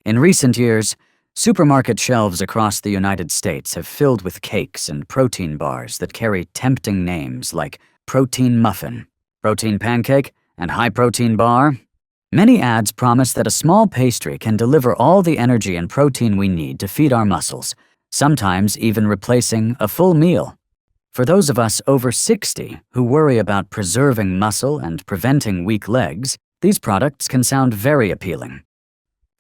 In recent years, supermarket shelves across the United States have filled with cakes and protein bars that carry tempting names like protein muffin, protein pancake, and high-protein bar. Many ads promise that a small pastry can deliver all the energy and protein we need to feed our muscles, sometimes even replacing a full meal. For those of us over 60 who worry about preserving muscle and preventing weak legs, these products can sound very appealing.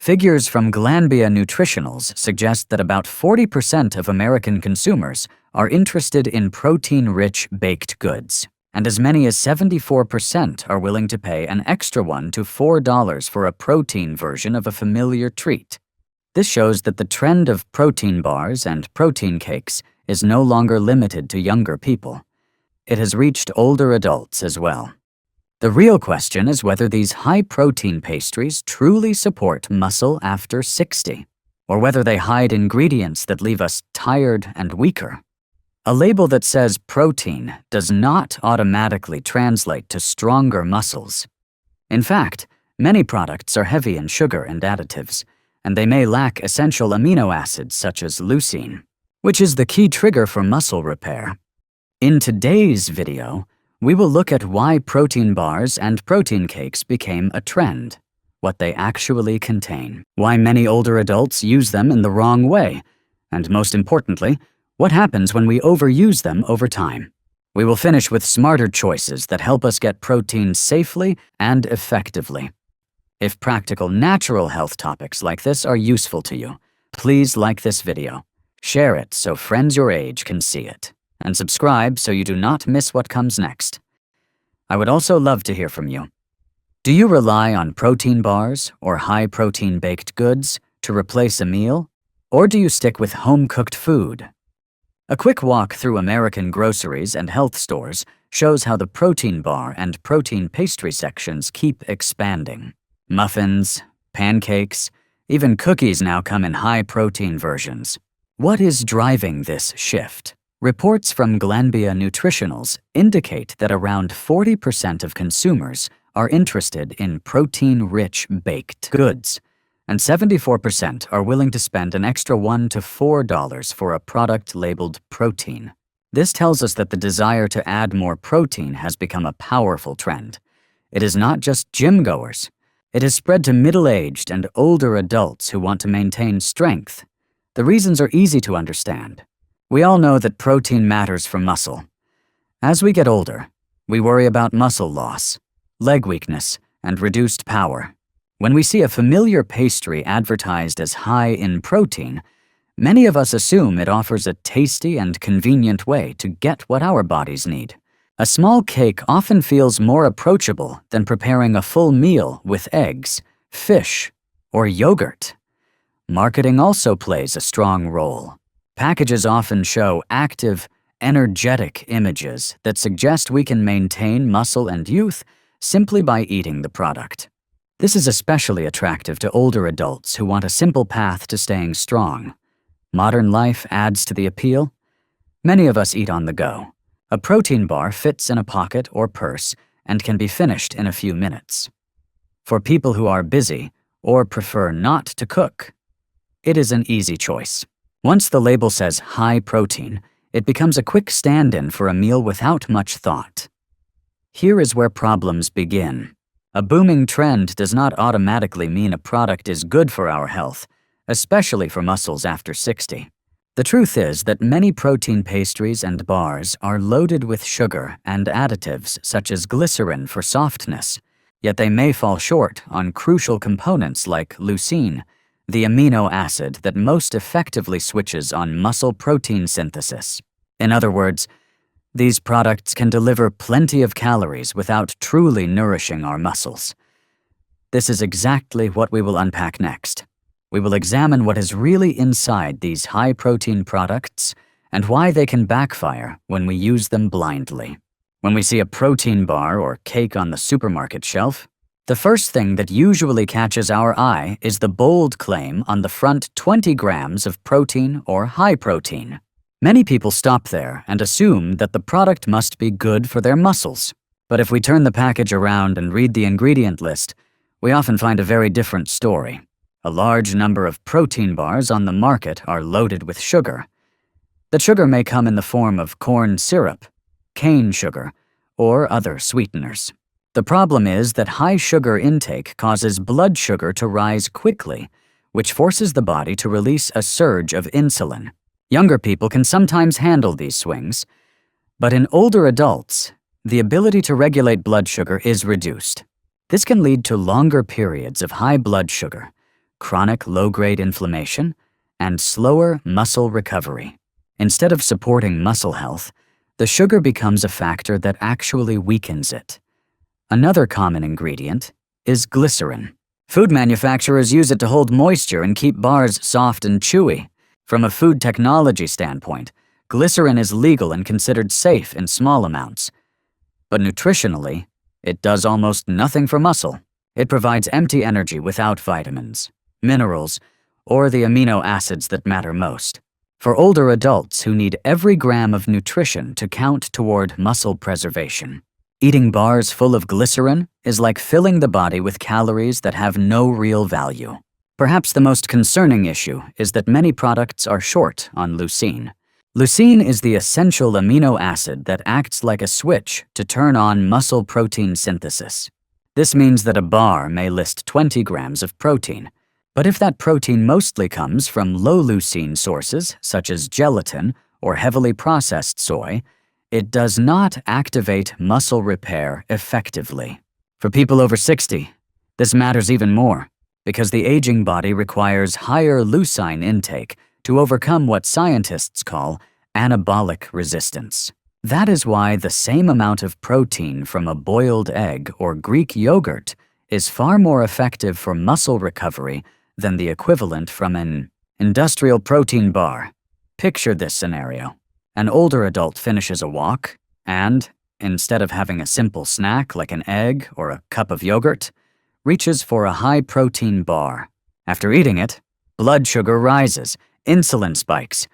Figures from Glanbia Nutritionals suggest that about 40% of American consumers are interested in protein-rich baked goods, and as many as 74% are willing to pay an extra $1 to $4 for a protein version of a familiar treat. This shows that the trend of protein bars and protein cakes is no longer limited to younger people. It has reached older adults as well. The real question is whether these high-protein pastries truly support muscle after 60, or whether they hide ingredients that leave us tired and weaker. A label that says protein does not automatically translate to stronger muscles. In fact, many products are heavy in sugar and additives, and they may lack essential amino acids such as leucine, which is the key trigger for muscle repair. In today's video, we will look at why protein bars and protein cakes became a trend, what they actually contain, why many older adults use them in the wrong way, and most importantly, what happens when we overuse them over time. We will finish with smarter choices that help us get protein safely and effectively. If practical natural health topics like this are useful to you, please like this video, share it so friends your age can see it, and subscribe so you do not miss what comes next. I would also love to hear from you. Do you rely on protein bars or high-protein baked goods to replace a meal, or do you stick with home-cooked food? A quick walk through American groceries and health stores shows how the protein bar and protein pastry sections keep expanding. Muffins, pancakes, even cookies now come in high-protein versions. What is driving this shift? Reports from Glanbia Nutritionals indicate that around 40% of consumers are interested in protein-rich baked goods, and 74% are willing to spend an extra $1 to $4 for a product labeled protein. This tells us that the desire to add more protein has become a powerful trend. It is not just gym-goers. It has spread to middle-aged and older adults who want to maintain strength. The reasons are easy to understand. We all know that protein matters for muscle. As we get older, we worry about muscle loss, leg weakness, and reduced power. When we see a familiar pastry advertised as high in protein, many of us assume it offers a tasty and convenient way to get what our bodies need. A small cake often feels more approachable than preparing a full meal with eggs, fish, or yogurt. Marketing also plays a strong role. Packages often show active, energetic images that suggest we can maintain muscle and youth simply by eating the product. This is especially attractive to older adults who want a simple path to staying strong. Modern life adds to the appeal. Many of us eat on the go. A protein bar fits in a pocket or purse and can be finished in a few minutes. For people who are busy or prefer not to cook, it is an easy choice. Once the label says high protein, it becomes a quick stand-in for a meal without much thought. Here is where problems begin. A booming trend does not automatically mean a product is good for our health, especially for muscles after 60. The truth is that many protein pastries and bars are loaded with sugar and additives such as glycerin for softness, yet they may fall short on crucial components like leucine, the amino acid that most effectively switches on muscle protein synthesis. In other words, these products can deliver plenty of calories without truly nourishing our muscles. This is exactly what we will unpack next. We will examine what is really inside these high-protein products and why they can backfire when we use them blindly. When we see a protein bar or cake on the supermarket shelf, the first thing that usually catches our eye is the bold claim on the front 20 grams of protein or high protein. Many people stop there and assume that the product must be good for their muscles. But if we turn the package around and read the ingredient list, we often find a very different story. A large number of protein bars on the market are loaded with sugar. The sugar may come in the form of corn syrup, cane sugar, or other sweeteners. The problem is that high sugar intake causes blood sugar to rise quickly, which forces the body to release a surge of insulin. Younger people can sometimes handle these swings, but in older adults, the ability to regulate blood sugar is reduced. This can lead to longer periods of high blood sugar, chronic low-grade inflammation, and slower muscle recovery. Instead of supporting muscle health, the sugar becomes a factor that actually weakens it. Another common ingredient is glycerin. Food manufacturers use it to hold moisture and keep bars soft and chewy. From a food technology standpoint, glycerin is legal and considered safe in small amounts. But nutritionally, it does almost nothing for muscle. It provides empty energy without vitamins, minerals, or the amino acids that matter most. For older adults who need every gram of nutrition to count toward muscle preservation, eating bars full of glycerin is like filling the body with calories that have no real value. Perhaps the most concerning issue is that many products are short on leucine. Leucine is the essential amino acid that acts like a switch to turn on muscle protein synthesis. This means that a bar may list 20 grams of protein, but if that protein mostly comes from low leucine sources, such as gelatin or heavily processed soy, it does not activate muscle repair effectively. For people over 60, this matters even more, because the aging body requires higher leucine intake to overcome what scientists call anabolic resistance. That is why the same amount of protein from a boiled egg or Greek yogurt is far more effective for muscle recovery than the equivalent from an industrial protein bar. Picture this scenario. An older adult finishes a walk and, instead of having a simple snack like an egg or a cup of yogurt, reaches for a high-protein bar. After eating it, blood sugar rises, insulin spikes,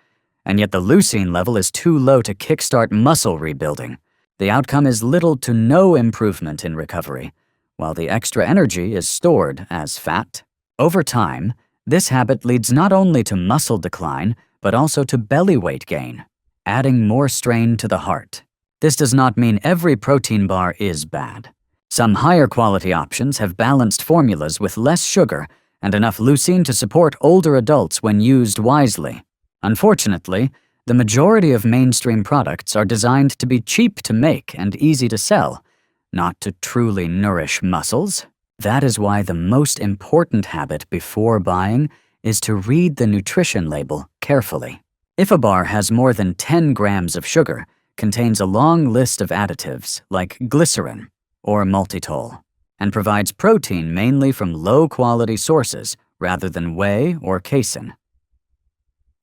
and yet the leucine level is too low to kickstart muscle rebuilding. The outcome is little to no improvement in recovery, while the extra energy is stored as fat. Over time, this habit leads not only to muscle decline, but also to belly weight gain, adding more strain to the heart. This does not mean every protein bar is bad. Some higher quality options have balanced formulas with less sugar and enough leucine to support older adults when used wisely. Unfortunately, the majority of mainstream products are designed to be cheap to make and easy to sell, not to truly nourish muscles. That is why the most important habit before buying is to read the nutrition label carefully. If a bar has more than 10 grams of sugar, contains a long list of additives like glycerin or maltitol, and provides protein mainly from low-quality sources rather than whey or casein,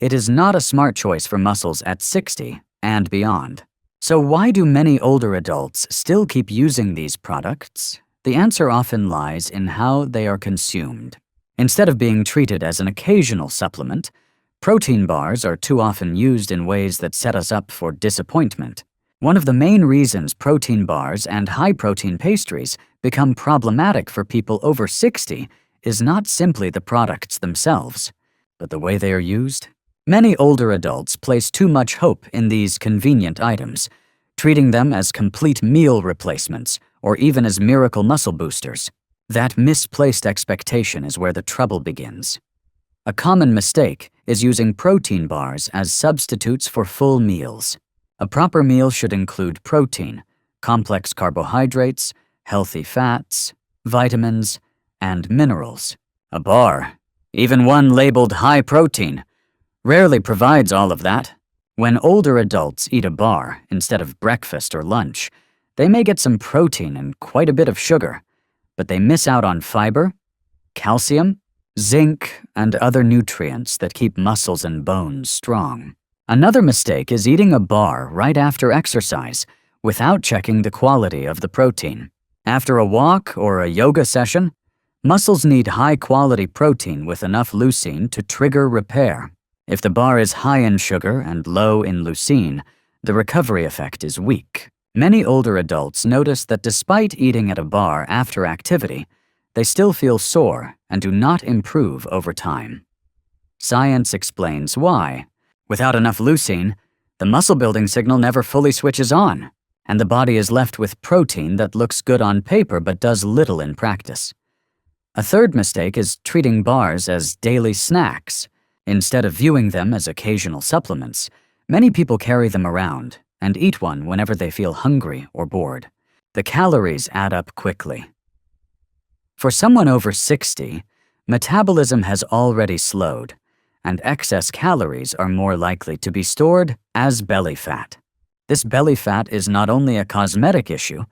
it is not a smart choice for muscles at 60 and beyond. So why do many older adults still keep using these products? The answer often lies in how they are consumed. Instead of being treated as an occasional supplement, protein bars are too often used in ways that set us up for disappointment. One of the main reasons protein bars and high-protein pastries become problematic for people over 60 is not simply the products themselves, but the way they are used. Many older adults place too much hope in these convenient items, treating them as complete meal replacements or even as miracle muscle boosters. That misplaced expectation is where the trouble begins. A common mistake is using protein bars as substitutes for full meals. A proper meal should include protein, complex carbohydrates, healthy fats, vitamins, and minerals. A bar, even one labeled high protein, rarely provides all of that. When older adults eat a bar instead of breakfast or lunch, they may get some protein and quite a bit of sugar, but they miss out on fiber, calcium, zinc, and other nutrients that keep muscles and bones strong. Another mistake is eating a bar right after exercise without checking the quality of the protein. After a walk or a yoga session, muscles need high-quality protein with enough leucine to trigger repair. If the bar is high in sugar and low in leucine, the recovery effect is weak. Many older adults notice that despite eating at a bar after activity, they still feel sore and do not improve over time. Science explains why. Without enough leucine, the muscle-building signal never fully switches on, and the body is left with protein that looks good on paper but does little in practice. A third mistake is treating bars as daily snacks. Instead of viewing them as occasional supplements, many people carry them around and eat one whenever they feel hungry or bored. The calories add up quickly. For someone over 60, metabolism has already slowed, and excess calories are more likely to be stored as belly fat. This belly fat is not only a cosmetic issue,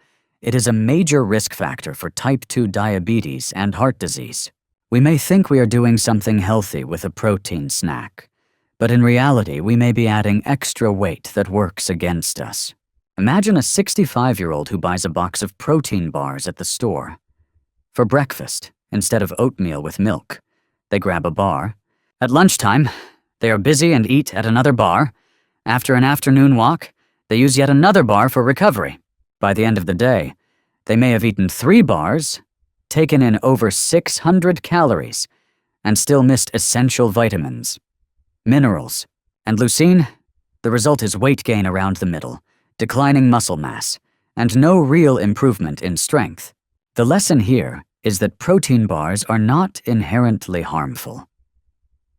it is a major risk factor for type 2 diabetes and heart disease. We may think we are doing something healthy with a protein snack, but in reality, we may be adding extra weight that works against us. Imagine a 65-year-old who buys a box of protein bars at the store. For breakfast, instead of oatmeal with milk, they grab a bar. At lunchtime, they are busy and eat at another bar. After an afternoon walk, they use yet another bar for recovery. By the end of the day, they may have eaten 3 bars, taken in over 600 calories, and still missed essential vitamins, minerals, and leucine. The result is weight gain around the middle, declining muscle mass, and no real improvement in strength. The lesson here is that protein bars are not inherently harmful.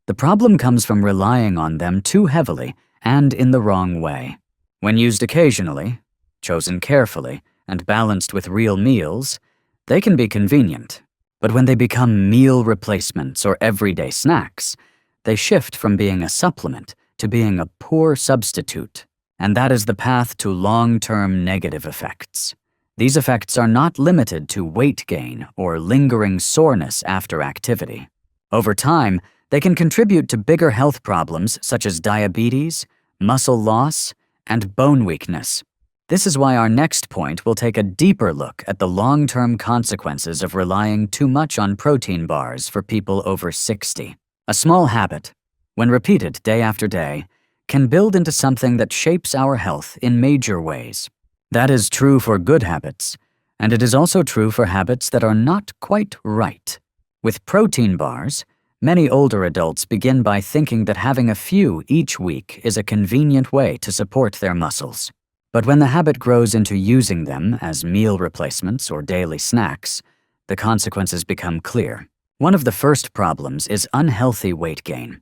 The problem comes from relying on them too heavily and in the wrong way. When used occasionally, chosen carefully, and balanced with real meals, they can be convenient. But when they become meal replacements or everyday snacks, they shift from being a supplement to being a poor substitute. And that is the path to long-term negative effects. These effects are not limited to weight gain or lingering soreness after activity. Over time, they can contribute to bigger health problems such as diabetes, muscle loss, and bone weakness. This is why our next point will take a deeper look at the long-term consequences of relying too much on protein bars for people over 60. A small habit, when repeated day after day, can build into something that shapes our health in major ways. That is true for good habits, and it is also true for habits that are not quite right. With protein bars, many older adults begin by thinking that having a few each week is a convenient way to support their muscles. But when the habit grows into using them as meal replacements or daily snacks, the consequences become clear. One of the first problems is unhealthy weight gain.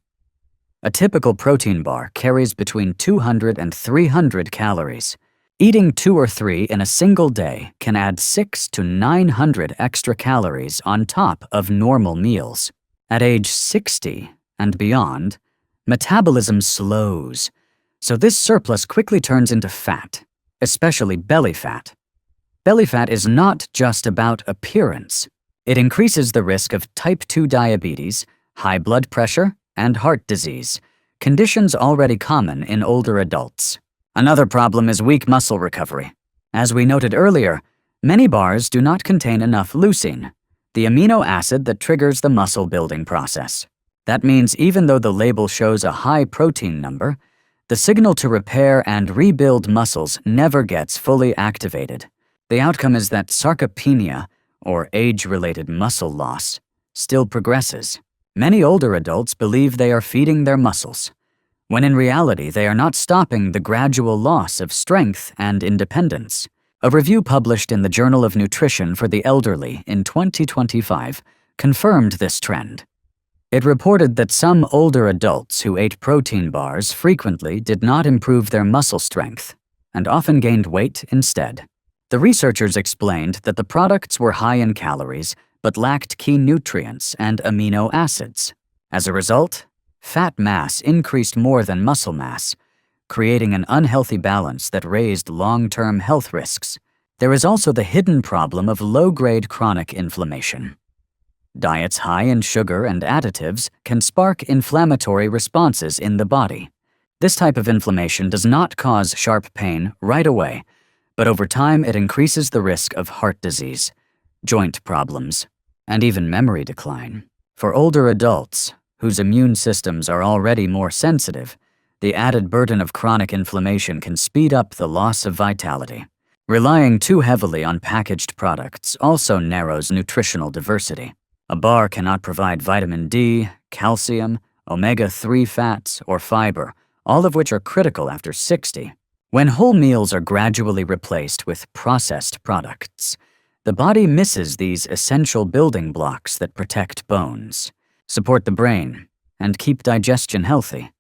A typical protein bar carries between 200 and 300 calories. Eating 2 or 3 in a single day can add 600 to 900 extra calories on top of normal meals. At age 60 and beyond, metabolism slows, so this surplus quickly turns into fat, especially belly fat. Belly fat is not just about appearance. It increases the risk of type 2 diabetes, high blood pressure, and heart disease, conditions already common in older adults. Another problem is weak muscle recovery. As we noted earlier, many bars do not contain enough leucine, the amino acid that triggers the muscle building process. That means even though the label shows a high protein number, the signal to repair and rebuild muscles never gets fully activated. The outcome is that sarcopenia, or age-related muscle loss, still progresses. Many older adults believe they are feeding their muscles, when in reality they are not stopping the gradual loss of strength and independence. A review published in the Journal of Nutrition for the Elderly in 2025 confirmed this trend. It reported that some older adults who ate protein bars frequently did not improve their muscle strength and often gained weight instead. The researchers explained that the products were high in calories but lacked key nutrients and amino acids. As a result, fat mass increased more than muscle mass, creating an unhealthy balance that raised long-term health risks. There is also the hidden problem of low-grade chronic inflammation. Diets high in sugar and additives can spark inflammatory responses in the body. This type of inflammation does not cause sharp pain right away, but over time it increases the risk of heart disease, joint problems, and even memory decline. For older adults, whose immune systems are already more sensitive, the added burden of chronic inflammation can speed up the loss of vitality. Relying too heavily on packaged products also narrows nutritional diversity. A bar cannot provide vitamin D, calcium, omega-3 fats, or fiber, all of which are critical after 60. When whole meals are gradually replaced with processed products, the body misses these essential building blocks that protect bones, support the brain, and keep digestion healthy.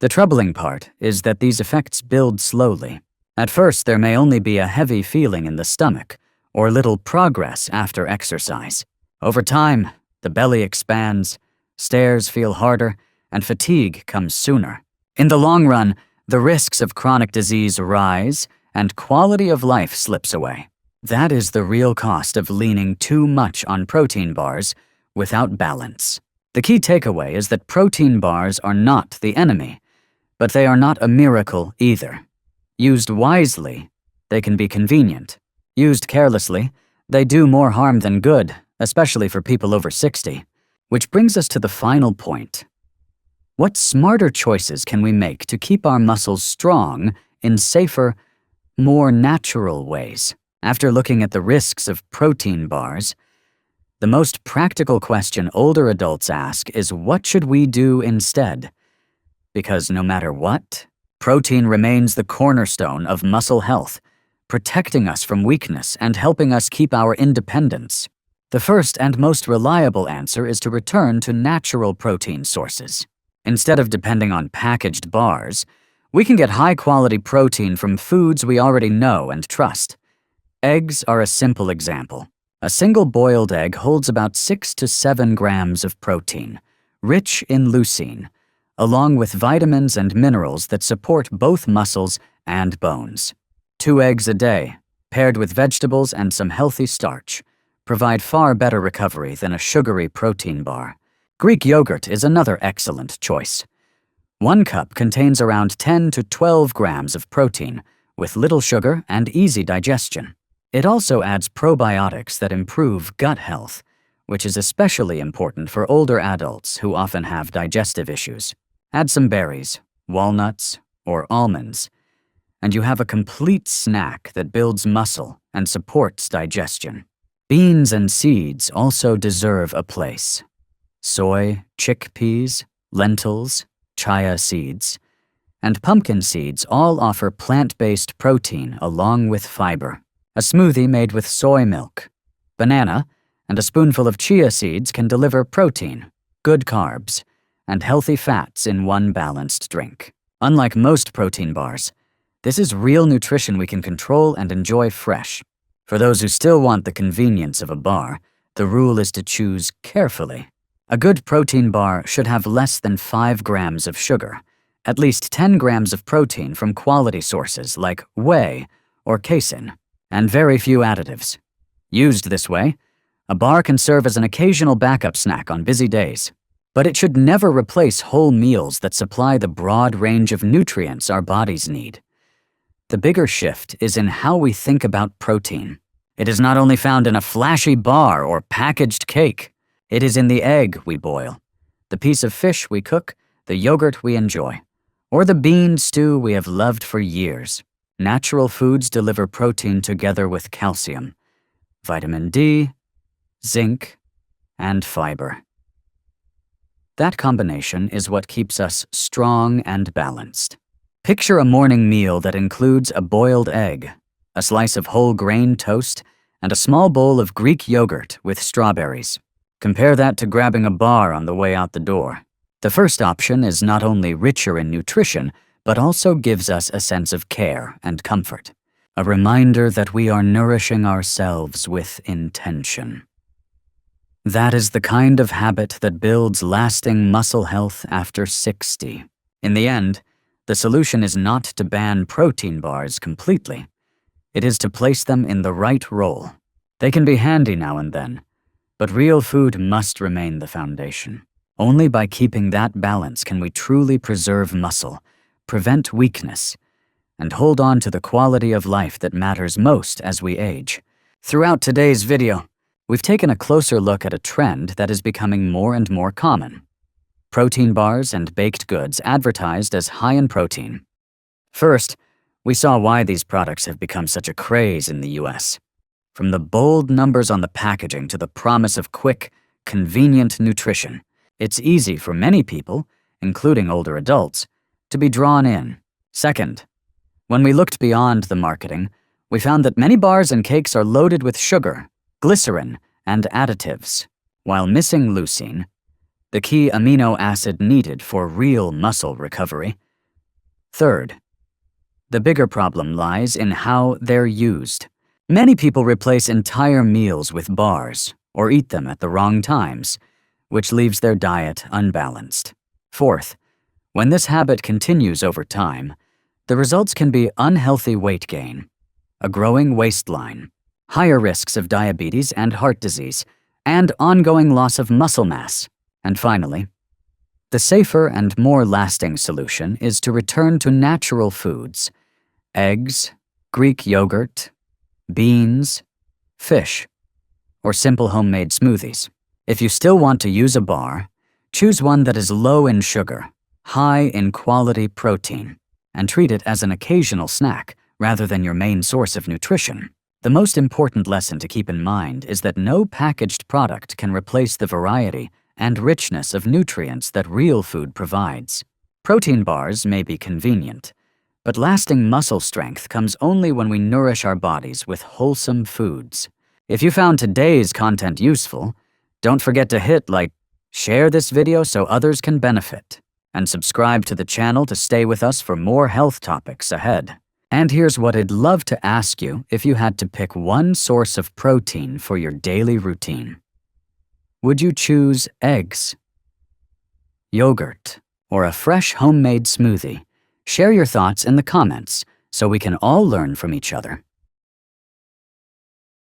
The troubling part is that these effects build slowly. At first, there may only be a heavy feeling in the stomach, or little progress after exercise. Over time, the belly expands, stairs feel harder, and fatigue comes sooner. In the long run, the risks of chronic disease rise, and quality of life slips away. That is the real cost of leaning too much on protein bars without balance. The key takeaway is that protein bars are not the enemy, but they are not a miracle either. Used wisely, they can be convenient. Used carelessly, they do more harm than good, especially for people over 60. Which brings us to the final point. What smarter choices can we make to keep our muscles strong in safer, more natural ways? After looking at the risks of protein bars, the most practical question older adults ask is, what should we do instead? Because no matter what, protein remains the cornerstone of muscle health, protecting us from weakness and helping us keep our independence. The first and most reliable answer is to return to natural protein sources. Instead of depending on packaged bars, we can get high-quality protein from foods we already know and trust. Eggs are a simple example. A single boiled egg holds about 6 to 7 grams of protein, rich in leucine, along with vitamins and minerals that support both muscles and bones. 2 eggs a day, paired with vegetables and some healthy starch, provide far better recovery than a sugary protein bar. Greek yogurt is another excellent choice. 1 cup contains around 10 to 12 grams of protein, with little sugar and easy digestion. It also adds probiotics that improve gut health, which is especially important for older adults who often have digestive issues. Add some berries, walnuts, or almonds, and you have a complete snack that builds muscle and supports digestion. Beans and seeds also deserve a place. Soy, chickpeas, lentils, chia seeds, and pumpkin seeds all offer plant-based protein along with fiber. A smoothie made with soy milk, banana, and a spoonful of chia seeds can deliver protein, good carbs, and healthy fats in one balanced drink. Unlike most protein bars, this is real nutrition we can control and enjoy fresh. For those who still want the convenience of a bar, the rule is to choose carefully. A good protein bar should have less than 5 grams of sugar, at least 10 grams of protein from quality sources like whey or casein, and very few additives. Used this way, a bar can serve as an occasional backup snack on busy days, but it should never replace whole meals that supply the broad range of nutrients our bodies need. The bigger shift is in how we think about protein. It is not only found in a flashy bar or packaged cake. It is in the egg we boil, the piece of fish we cook, the yogurt we enjoy, or the bean stew we have loved for years. Natural foods deliver protein together with calcium, vitamin D, zinc, and fiber. That combination is what keeps us strong and balanced. Picture a morning meal that includes a boiled egg, a slice of whole grain toast, and a small bowl of Greek yogurt with strawberries. Compare that to grabbing a bar on the way out the door. The first option is not only richer in nutrition, but also gives us a sense of care and comfort, a reminder that we are nourishing ourselves with intention. That is the kind of habit that builds lasting muscle health after 60. In the end, the solution is not to ban protein bars completely. It is to place them in the right role. They can be handy now and then, but real food must remain the foundation. Only by keeping that balance can we truly preserve muscle, prevent weakness, and hold on to the quality of life that matters most as we age. Throughout today's video, we've taken a closer look at a trend that is becoming more and more common: protein bars and baked goods advertised as high in protein. First, We saw why these products have become such a craze in the US. From the bold numbers on the packaging to the promise of quick, convenient nutrition, it's easy for many people, including older adults, to be drawn in. Second, when we looked beyond the marketing, we found that many bars and cakes are loaded with sugar, glycerin, and additives, while missing leucine, the key amino acid needed for real muscle recovery. Third, the bigger problem lies in how they're used. Many people replace entire meals with bars or eat them at the wrong times, which leaves their diet unbalanced. Fourth, when this habit continues over time, the results can be unhealthy weight gain, a growing waistline, higher risks of diabetes and heart disease, and ongoing loss of muscle mass. And finally, the safer and more lasting solution is to return to natural foods: eggs, Greek yogurt, beans, fish, or simple homemade smoothies. If you still want to use a bar, choose one that is low in sugar, high in quality protein, and treat it as an occasional snack rather than your main source of nutrition. The most important lesson to keep in mind is that no packaged product can replace the variety and richness of nutrients that real food provides. Protein bars may be convenient, but lasting muscle strength comes only when we nourish our bodies with wholesome foods. If you found today's content useful, don't forget to hit like, share this video so others can benefit, and subscribe to the channel to stay with us for more health topics ahead. And here's what I'd love to ask you if you had to pick one source of protein for your daily routine. Would you choose eggs, yogurt, or a fresh homemade smoothie? Share your thoughts in the comments so we can all learn from each other.